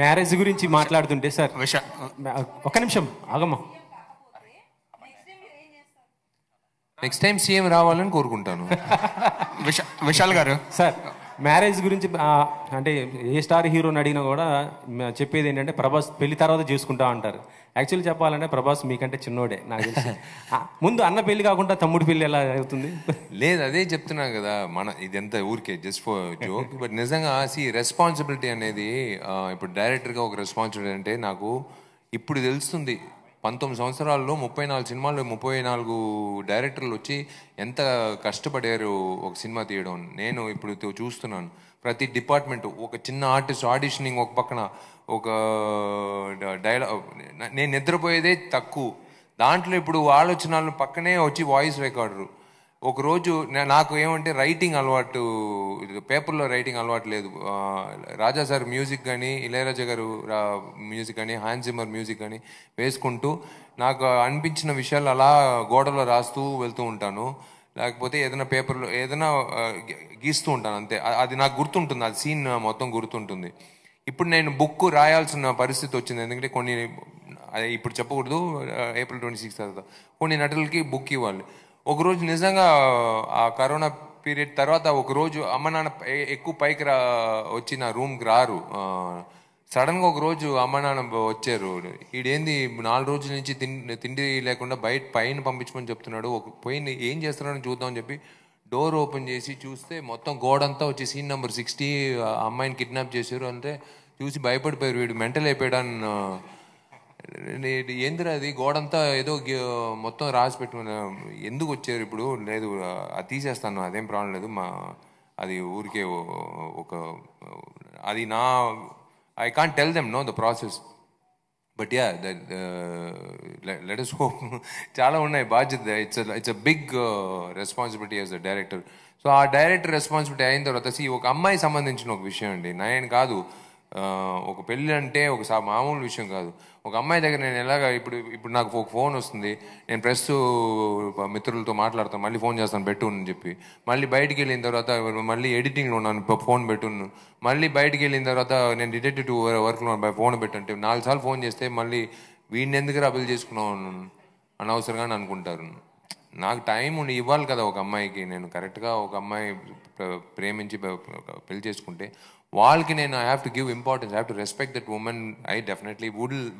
Marriage గురించి మాట్లాడుతుంటే sir ఒక్క నిమిషం ఆగమ్మా. నెక్స్ట్ టైం సీఎం రావాలని కోరుకుంటాను. విశాల్ గారు సార్ మ్యారేజ్ గురించి అంటే ఏ స్టార్ హీరోని అడిగినా కూడా చెప్పేది ఏంటంటే ప్రభాస్ పెళ్లి తర్వాత చేసుకుంటా అంటారు. యాక్చువల్లీ చెప్పాలంటే ప్రభాస్ మీకంటే చిన్నోడే నాకు తెలిసి. ముందు అన్న పెళ్లి కాకుండా తమ్ముడు పెళ్లి ఎలా అవుతుంది? లేదు, అదే చెప్తున్నా కదా, ఇదంతా ఊరికే జస్ట్ ఫర్ జోక్. బట్ నిజంగా రెస్పాన్సిబిలిటీ అనేది ఇప్పుడు డైరెక్టర్గా ఒక రెస్పాన్సిబిలిటీ అంటే నాకు ఇప్పుడు తెలుస్తుంది. 19 సంవత్సరాల్లో 34 సినిమాలు, 34 డైరెక్టర్లు వచ్చి ఎంత కష్టపడారు ఒక సినిమా తీయడం. నేను ఇప్పుడు చూస్తున్నాను ప్రతి డిపార్ట్మెంట్, ఒక చిన్న ఆర్టిస్ట్ ఆడిషనింగ్ ఒక పక్కన, ఒక డైలాగ్, నేను నిద్రపోయేదే తక్కువ దాంట్లో ఇప్పుడు ఆలోచనలు పక్కనే వచ్చి వాయిస్ రికార్డరు. ఒకరోజు నాకు ఏమంటే రైటింగ్ అలవాటు, పేపర్లో రైటింగ్ అలవాటు లేదు. రాజా సార్ మ్యూజిక్ కానీ, ఇళయరాజా గారు మ్యూజిక్ కానీ, హాన్స్ జిమ్మర్ మ్యూజిక్ కానీ వేసుకుంటూ నాకు అనిపించిన విషయాలు అలా గోడలో రాస్తూ వెళ్తూ ఉంటాను. లేకపోతే ఏదైనా పేపర్లో ఏదైనా గీస్తూ ఉంటాను అంతే. అది నాకు గుర్తుంటుంది, అది సీన్ మొత్తం గుర్తుంటుంది. ఇప్పుడు నేను బుక్ రాయాల్సిన పరిస్థితి వచ్చింది. ఎందుకంటే కొన్ని ఇప్పుడు చెప్పకూడదు, April 26 తర్వాత కొన్ని నటులకి బుక్ ఇవ్వాలి. ఒకరోజు నిజంగా ఆ కరోనా పీరియడ్ తర్వాత ఒకరోజు అమ్మ నాన్న ఎక్కువ పైకి వచ్చి నా రూమ్కి రారు. సడన్గా ఒకరోజు అమ్మ నాన్న వచ్చారు. ఈడేంది 4 రోజుల నుంచి తిండి లేకుండా పైన పంపించమని చెప్తున్నాడు, పోయి ఏం చేస్తున్నాడని చూద్దామని చెప్పి డోర్ ఓపెన్ చేసి చూస్తే మొత్తం గోడంతా వచ్చి సీన్ నెంబర్ 60 అమ్మాయిని కిడ్నాప్ చేశారు. అంటే చూసి భయపడిపోయారు, వీడు మెంటల్ అయిపోయాడని. ఏందిరా అది గోడంతా ఏదో మొత్తం రాసి పెట్టుకున్నా, ఎందుకు వచ్చారు ఇప్పుడు? లేదు అది తీసేస్తాను, అదేం ప్రాబ్లం లేదు, అది ఊరికే ఒక అది I can't tell them know the process. But ya let us hope. చాలా ఉన్నాయి బాధ్యత. It's a big responsibility as a director. So ఆ డైరెక్టర్ రెస్పాన్సిబిలిటీ అయిన తర్వాత ఒక అమ్మాయి సంబంధించిన ఒక విషయం అండి, నేను కాదు, ఒక పెళ్ళి అంటే ఒక మామూలు విషయం కాదు. ఒక అమ్మాయి దగ్గర నేను ఎలాగ ఇప్పుడు నాకు ఒక ఫోన్ వస్తుంది, నేను ప్రెస్ మిత్రులతో మాట్లాడతాను, మళ్ళీ ఫోన్ చేస్తాను పెట్టు అని చెప్పి, మళ్ళీ బయటికి వెళ్ళిన తర్వాత మళ్ళీ ఎడిటింగ్లో ఉన్నాను ఫోన్ పెట్టున్నాను, మళ్ళీ బయటికి వెళ్ళిన తర్వాత నేను డిటెక్టివ్ వర్క్లో ఫోన్ పెట్టంటే 4 సార్లు ఫోన్ చేస్తే మళ్ళీ వీడిని ఎందుకు అభిల్ చేసుకున్నాను అనవసరంగా అనుకుంటారు. నాకు టైం ఇవ్వాలి కదా ఒక అమ్మాయికి. నేను కరెక్ట్గా ఒక అమ్మాయి ప్రేమించి పెళ్లి చేసుకుంటే వాళ్ళకి నేను I have to give importance, I have to respect that women. I definitely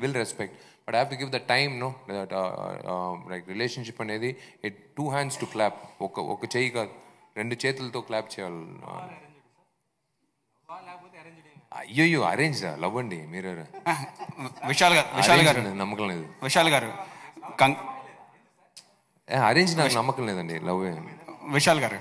will respect, but I have to give the time. Know that like relationship అనేది 2 hands టు క్లాప్. ఒక చెయ్యి కాదు, 2 చేతులతో క్లాప్ చేయాలి. అయ్యో అరేంజ్ లవ్ అండి మీరు. విశాల్ గారు నమ్మకం లేదు. విశాల్ గారు అరేంజ్ నాకు నమ్మకం లేదండి, లవ్. విశాల్ గారు